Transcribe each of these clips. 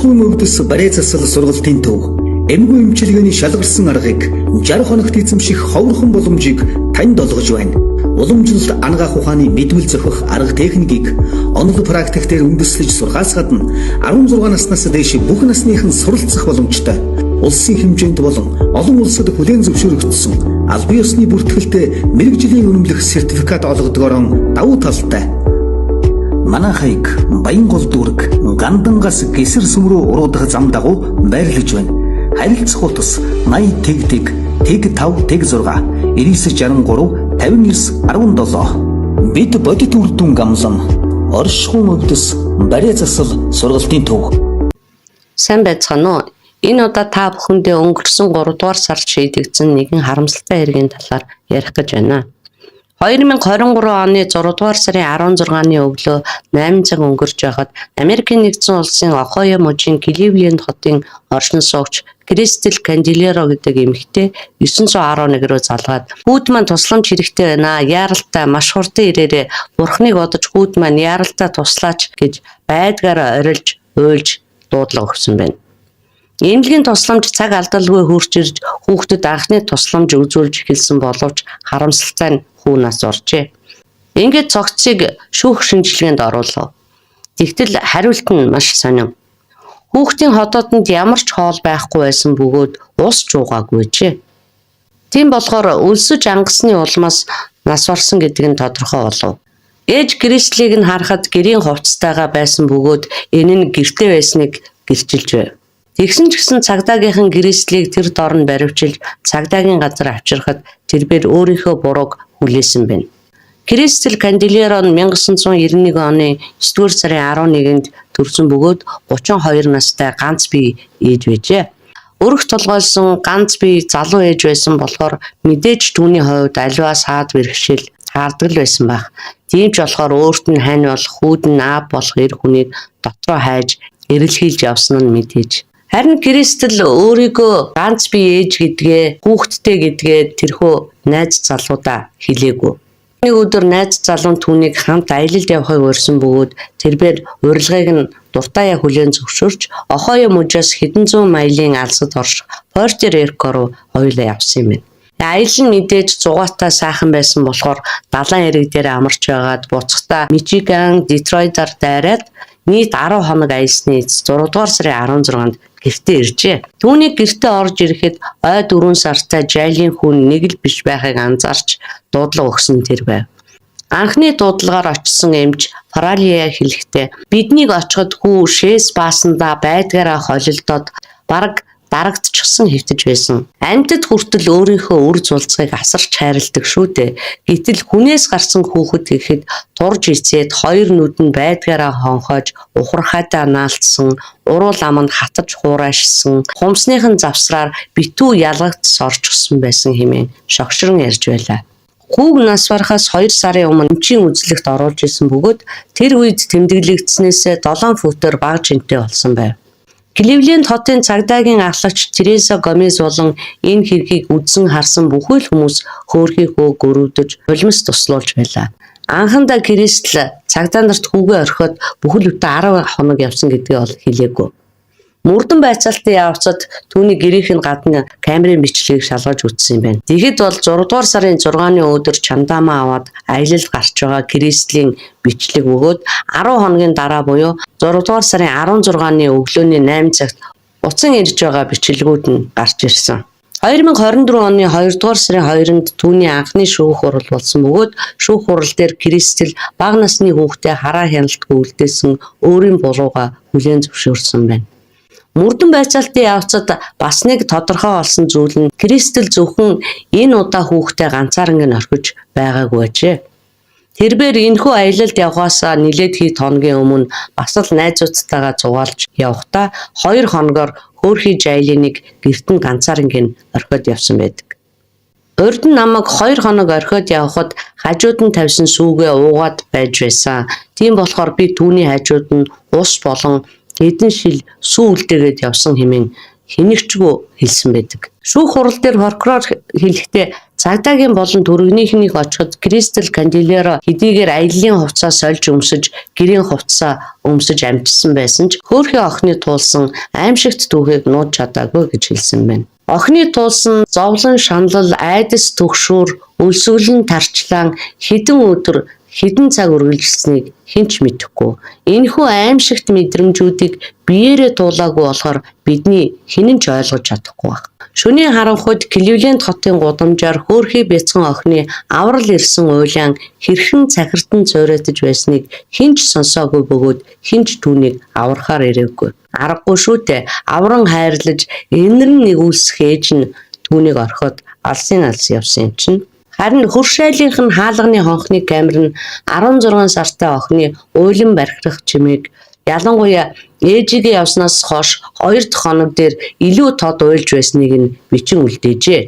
Оршихуйн өвдөс барай засал сургалтын төв. Эмгүү эмчилгээний шалгарсан аргыг 60 хоногт эзэмших ховрхон боломжийг танд олгож байна. Уламжлалт ангаах ухааны мэдвэл зохих арга техникийг онол практик дээр үндэслэж сурахаас гадна 16 наснаас дээш бүх насныхан суралцах боломжтой. Улсын хэмжээнд болон олон улсад хүлээн зөвшөөрөгдсөн албан ёсны бүртгэлтэй мэрэгжлийн үнэмлэх сертификат олгодгоорон давуу талтай. Манайхыг Баянгол дүүрэг Гандангаас Гэсэр сүм рүү уруудах зам дагуу байрлаж байна. Харилцах утас 80 тэг 5 тэг 6 9963 59 17. Бид бодит үр дүн гамлан оршихуйн өвдөс барай засал сургалтын төв. Сайн байцгаана уу? Энэ удаа та бүхэндээ өнгөрсөн 3 дугаар сард шийдэгдсэн нэгэн харамсалтай хэргийн талаар ярих гэж байна. 2023 оны 6 дугаар сарын 16-ны өглөө 8 цаг өнгөрч байхад Америкийн нэгдсэн улсын Ohio мужийн Cleveland хотын оршин суугч Кристел Канделеро гэдэг эмэгтэй 911 рүү залгаад хүүд маань тусламж хэрэгтэй байна. Яаралтай маш хурдан ирээрээ бурхныг бодож хүүд маань яаралтай туслаач гэж байдгаараа орилж уйлж дуудлага өгсөн байна. Эмнэлгийн тусламж цаг алдалгүй хурж ирж хүүхдэд анхны тусламж үзүүлж эхэлсэн боловч харамсалтай нь хүү нас оржээ. Ингээд цогцыг шүүх шинжилгээнд оруулав. Тэгтэл хариулт нь маш сонин. Хүүхдийн хотоодонд ямар ч хоол байхгүй байсан бөгөөд ус чуугаагүйжээ. Тийм болохоор өлсөж ангасны улмаас нас орсон гэдэг нь тодорхой болов. Ээж Кристлийг нь харахад гэрийн хувцастайгаа байсан бөгөөд энэ нь гэртээ байсныг гэрчилж байв. Тэгсэн ч гэсэн цагдаагийнхан Кристлийг тэр дор нь баривчилж цагдаагийн газар авчирхад тэрээр өөрийнхөө бурууг хүлээсэн байна. Кристел Канделеро нь 1991 оны 9-р сарын 11-нд төрсөн бөгөөд 32 настай ганц бие ээж байжээ. Өрх толгойлсон ганц бие залуу ээж байсан болохоор мэдээж түүний хувьд аливаа саад бэрхшээл таардаг л байсан байх. Тийм ч болохоор өөрт нь хань болох хүүд нь аав болох эр хүнийг дотроо хайж эрэлхийлж явсан нь мэдээж. Харин Кристел өөрийгөө ганц бие ээж гэдгээ, хүүхэдтэй гэдгээ тэрхүү найз залуудаа хэлээгүй. Нэг өдөр найз залуу түүнийг хамт аялалд явахыг урьсан бөгөөд тэрээр урилгыг нь дуртаяа хүлээн зөвшөөрч Ohio мужаас хэдэн зуун маилийн алсад орших Puerto Rico руу хоёулаа явсан юм байна. Аялал нь мэдээж зугаатай сайхан байсан болохоор далайн эрэг дээр амарч байгаад буцахдаа Мичиган, Детройтаар дайраад нийт 10 хоног аялсны эц 6 дугаар сарын 16-нд гэртээ иржээ. Түүний гэртээ орж ирэхэд ой 4 сартай жайлын хүн нэг л биш байхыг анзаарч дуудлага өгсөн тэр байв. Анхны дуудлагаар очсон эмч Фаралия хэлэхдээ биднийг очиход хүү шээс баасандаа байдгаараа холилдоод бараг дарагдчихсан хэвтэж байсан. Амьтад хүртэл өөрийнхөө үр зулцгийг асарч хайрладаг шүү дээ. Гэтэл хүнээс гарсан хүүхэд гэхэд турж ицээд хоёр нүд нь байдгаараа хонхоож ухархайдаа наалтсан, уруул аманд хатаж хуурайшсан, хумсныхын завсраар битүү ялгагдс орчихсон байсан хэмээн шогшрон ярьж байлаа. Хүүг нас барахаас 2 сарын өмнө эмчийн үзлэгт оруулж исэн бөгөөд тэр үед тэмдэглэгдснээсээ 7 футээр бага жинтэй болсон байв. Cleveland хотын цагдаагийн ахлагч Тереса Гомес болон энэ хэргийг үзсэн харсан бүхэл хүмүүс хөөрхийхөө гөрөвдөж улмс туслуулж байлаа. Анхандаа Кристел цагдаа нарт хүүгээ орхиод бүхэл бүтэн 10 хоног явсан гэдгээ бол хэлээгүй. Мөрдөн байцаалтын явцад түүний гэрийнх нь гадна камерын бичлэгийг шалгаж үзсэн юм байна. Тэгэхэд бол 6 дугаар сарын 6-ны өдөр чамдаамаа аваад аялалд гарч байгаа Кристлийн бичлэг өгөөд 10 хоногийн дараа буюу 6 дугаар сарын 16-ны өглөөний 8 цагт уцан ирж байгаа бичлэгүүд нь гарч ирсэн. 2024 оны 2 дугаар сарын 2-нд түүний анхны шүүх хурал болсон бөгөөд шүүх хурал дээр Кристел бага насны хүүхдээ хараа хяналтгүй үлдээсэн өөрийн бурууга хүлээн зөвшөөрсөн байна. Мөрдөн байцаалтын явцад бас нэг тодорхой болсон зүйл нь Кристел зөвхөн энэ удаа хүүхдээ ганцаарнг орхиж байгаагүй ажээ. Тэрээр энэхүү аялалд явхаасаа нилээд хэд хоногийн өмнө бас л найзуудтайгаа зугаалж явхдаа 2 хоногоор хөөрхий жайлыныг гэрт нь ганцаарнг орхиод явсан байдаг. Урд нь намайг 2 хоног орхиод явхад хажууд нь тавьсан сүүгээ уугаад байж байсан. Тийм болохоор би түүний хажууд нь ус болон эдэн шил сүү үлдээгээд явсан хэмээн хэнэгчгүй хэлсэн байдаг. Шүүх хурал дээр прокурор хэлэхдээ Цагдаагийн болон түргэнийхнийг очиход Кристал Канделеро хэдийгээр аяллаа хувцас сольж өмсөж, гэрийн хувцас өмсөж амжсан байсан ч хөөрхий охины туулсан аимшигт түүхийг нууж чадаагүй гэж хэлсэн байна. Охины туулсан зовлон шаналл, айдас түгшүүр, өлсгөлн тарчлаан хэдэн өдөр хэдэн цаг үргэлжилсэнийг хэн ч мэдэхгүй. Энэхүү аимшигт мэдрэмжүүдийг биеэрээ дуулаагүй болохоор бидний хэн ч ойлгож чадахгүй байна. Шөнийн харанхуйд Кливленд хотын гудамжаар хөөрхий бяцхан охины аврал ирсэн уйлаан хэрхэн цахиртан цойротож байсныг хэн ч сонсоогүй бөгөөд хэн ч түүнийг аврахаар ирээгүй. Аргагүй шүү дээ. Авран хайрлаж энэрн нэгүүлсэх ээж нь түүнийг орхиод алсын явсан юм чинь. Харин хөршайлынх нь хаалганы хонхны камер нь 16 сартай охины уйлан бархирах чимээг ялангуяа ээжигээ явснаас хойш 2 дахь хоног дээр илүү тод уйлж байсныг нь бичин үлдээжээ.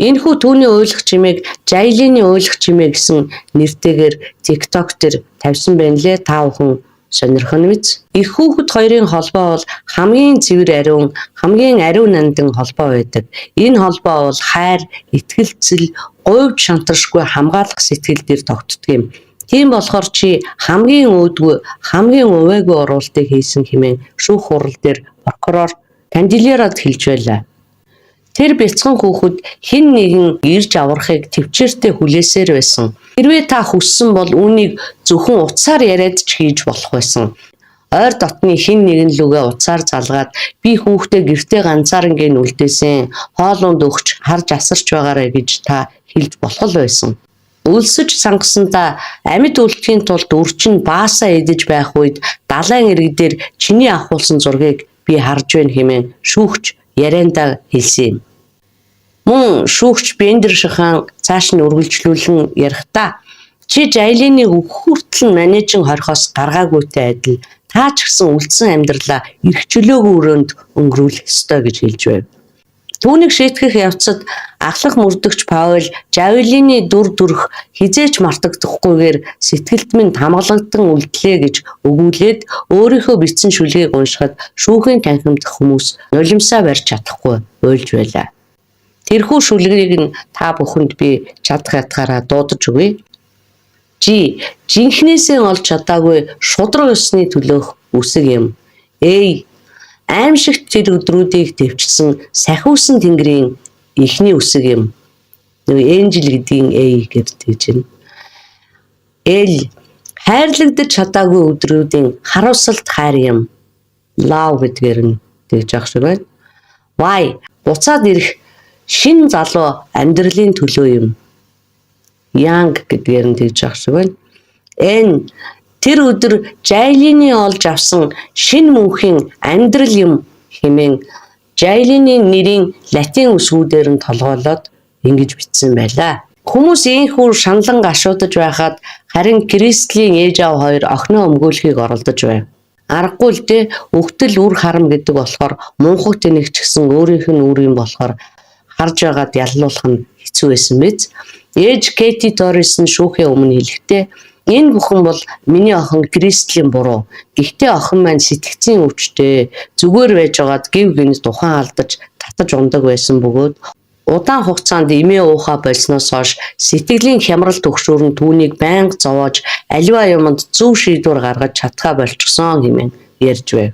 Энэхүү түүний уйлах чимээг Жайлины уйлах чимээ гэсэн нэртэйгээр TikTok дээр тавьсан байна лээ. Та бүхэн сонирхно биз? Их хүүхэд хоёрын холбоо бол хамгийн цэвэр ариун, хамгийн ариун нандин холбоо байдаг. Энэ холбоо бол хайр, итгэлцэл, говьд шантаршгүй хамгаалах сэтгэл дээр тогтдог юм. Тийм болохоор чи хамгийн өөдгөө, хамгийн увайгүй оруулалтыг хийсэн хэмээн шүүх хурал дээр прокурор Канделерод хэлж байлаа. Тэр бяцхан хүүхэд хэн нэгэн ирж аврахыг төвчээртэй хүлээсээр байсан. Хэрвээ та хүссэн бол үүнийг зөвхөн утсаар яриад ч хийж болох байсан. Ойр дотны хэн нэгэн лүгээ утсаар залгаад би хүүхдээ гэртээ ганцаарнгийн үлдээсэн, хоолунд өгч харж асарч байгаарэ гэж та хэлж болох байсан. Өлсөж сангасандаа амьд үлдэхийн тулд үрчин баасаа идэж байх үед далайн ирэг дээр чиний авахулсан зургийг би харж байна хэмээн шүүгч яриандаа хэлсэн юм. Мөн шүүгч Бендер шахан цааш нь үргэлжлүүлэн ярихдаа чи Жайлиныг хүртэл менежин хорхоос гаргаагүйтэй адил та ч гэсэн үлдсэн амьдралаа эрх чөлөөгүй өрөөнд өнгөрүүлэх ёстой гэж хэлж байв. Түүнийг шийтгэх явцад ахлах мөрдөгч Паул Жайлины дүр төрх хизээч мартагдахгүйгээр сэтгэлд минь хамгаалагдсан үлдлээ гэж өгүүлээд өөрийнхөө бичсэн шүлгийг уншихад шүүхийн танхимдах хүмүүс нулимсаа барьж чадахгүй уйлж байлаа. Тэрхүү шүлгийг нь та бүхэнд би чадах ятгаараа дуудаж өгье. Жинхнээсээ олж чадаагүй шудраг ёсны төлөөх үсэг юм. Аимшигт тэр өдрүүдийг төвчсөн сахиусан тэнгэрийн эхний үсэг юм. Энжел гэдгийн гэж байна. Хайрлагдаж чадаагүй өдрүүдийн харуулсалт хайр юм. Love гэдгээр нь тэгж ах шиг байна. Буцаад ирэх шин залуу амьдралын төлөө юм. Young гэдгээр нь тэгж ах шиг байна. Тэр өдөр Жайлины олж авсан шин мөнхийн амьдрал юм хэмээн Жайлины нэрийн латин үсгүүдээр нь толгойлоод ингэж бичсэн байлаа. Хүмүүс ийхүү шаналн гашуудаж байхад харин Кристлийн ээж аав хоёр охиноо өмгөөлөхийг оролдож байв. Аргагүй л дээ, өгтөл үр харам гэдэг болохоор мунхаг тэнэгч гэсэн өөрийнх нь үр юм болохоор харж байгаад яллуулах нь хэцүү байсан биз. Ээж Кэти Торрес нь шүүхийн өмнө хэлэхдээ энэ бүхэн бол миний охин Кристлийн буруу. Гэхдээ охин маань сэтгцийн өвчтэй зүгээр байж байгаад гів гинс тухайн алдаж татаж ундаг байсан бөгөөд удаан хугацаанд эмээ уухаа болсноос хойш сэтгэлийн хямрал төгшөөр нь түүнийг байнга зовоож аливаа юмд зөв шийдвэр гаргаж чадхаа болчихсон хэмээн ярьж байв.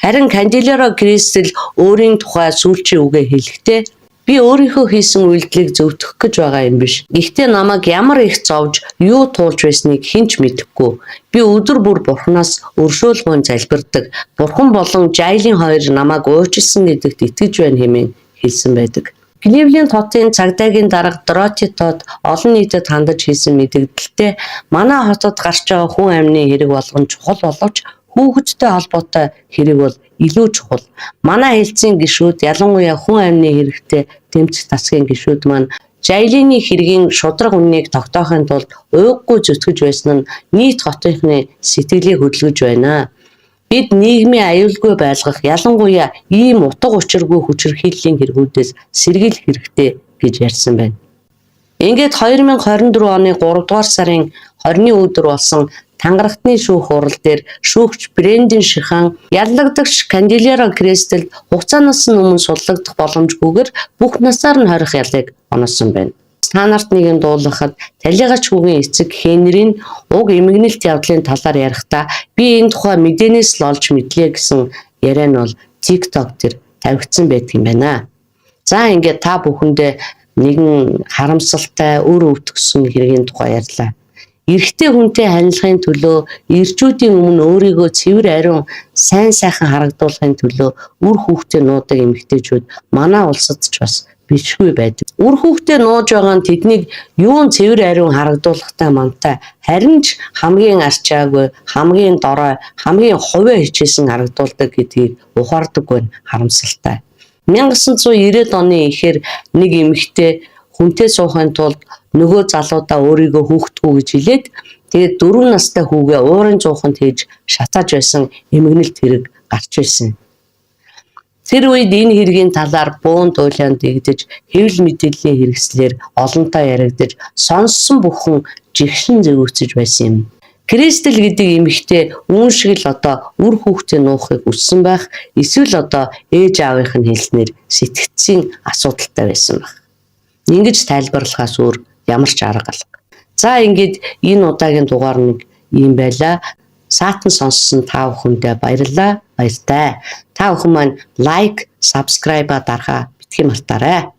Харин Канделеро Кристэл өөрийн тухай сүүлчийн үгээ хэлэхдээ би өөрийнхөө хийсэн үйлдэлийг зөвтгөх гэж байгаа юм биш. Гэхдээ намайг ямар их зовж, юу туулж байсныг хэн ч мэдэхгүй. Би өдөр бүр Бурханаас өршөөлгөөн залбирдаг. Бурхан болон Жайлин хоёр намайг уучлсан гэдэгт итгэж байна хэмээн хэлсэн байдаг. Кливленд хотын цагдаагийн дарга Дороти Тод олон нийтэд хандаж хийсэн мэдээлэлдээ манай хотод гарч байгаа хүн амны хэрэг болгон чухал боловч хүүхэдтэй холбоотой хэрэг бол илүү чухал. Манай хэлцийн гишүүд ялангуяа хүн амны хэрэгтэй тэмцэх тасгийн гишүүд маань Жайлины хэргийн шудраг үннийг тогтоохын тулд уйггүй зүтгэж байсан нь нийт хотынхны сэтгэлийг хөдөлгөж байна. Бид нийгмийн аюулгүй байлгах ялангуяа ийм утга учиргүй хүчирхийллийн хэрэгүүдээс сэргийлэх хэрэгтэй гэж ярьсан байна. Ингээд 2024 оны 3 дугаар сарын 20-ны өдөр болсон тангарагтны шүүх хурал дээр шүүгч Брэндон Шихан яллагдагч Канделеро Кристэлд хугацаанаас өмнө суллагдах боломжгүйгээр бүх насаар нь хорих ялыг оноосон байна. та нарт нэг юм дуулгахад Талигач хүүгийн эцэг Хенрийн уг эмгэнэлт явдлын талаар ярихдаа би энэ тухай мэдээнээс л олж мэдлээ гэсэн яриа нь бол TikTok дээр тавигдсан байдаг юм байна. За ингээд та бүхэндээ нэгэн харамсалтай өр өвтгсөн хэргийн тухай ярьлаа. Эрэгтэй хүнтэй харилцахын төлөө ирчүүдийн өмнө өөрийгөө цэвэр ариун сайн сайхан харагдуулахын төлөө үр хүүхдээ нуудаг эмэгтэйчүүд манай улсад ч бас бичгүй байдаг. Үр хүүхдээ нууж байгаа нь тэднийг юун цэвэр ариун харагдуулахтай мантай харин ч хамгийн арчаагүй, хамгийн дорой, хамгийн хувиа хичээсэн харагдуулдаг гэдгийг ухаардаг байна. Харамсалтай. 1990-ад оны ихэр нэг эмэгтэй хүнтэй суухын тулд нөгөө залуудаа өөрийгөө хүүхдгүү гэж хэлээд тэгээд 4 настай хүүгээ уурын зууханд хийж шатааж байсан эмгэнэлт хэрэг гарч байсан. Тэр үед энэ хэргийн талаар буун туйлаанд дэгдэж хэвлэл мэдээллийн хэрэгслэр олонтоо яригдаж сонссон бүхэн жигшин зэгүүцэж байсан юм. Кристэл гэдэг эмэгтэй үүн шиг л одоо үр хүүхдээ нуухыг хүссэн байх, эсвэл одоо ээж аавынх нь хэлснээр сэтгцийн асуудалтай байсан байх. Ингэж тайлбарлахаас өөр ямар ч арга алга. За ингээд энэ удаагийн дугаар нэг юм байла. Саатан сонссон та бүхэндээ баярлалаа. Баяртай. Та бүхэн маань лайк, subscribe дарахаа битгий мартаарай.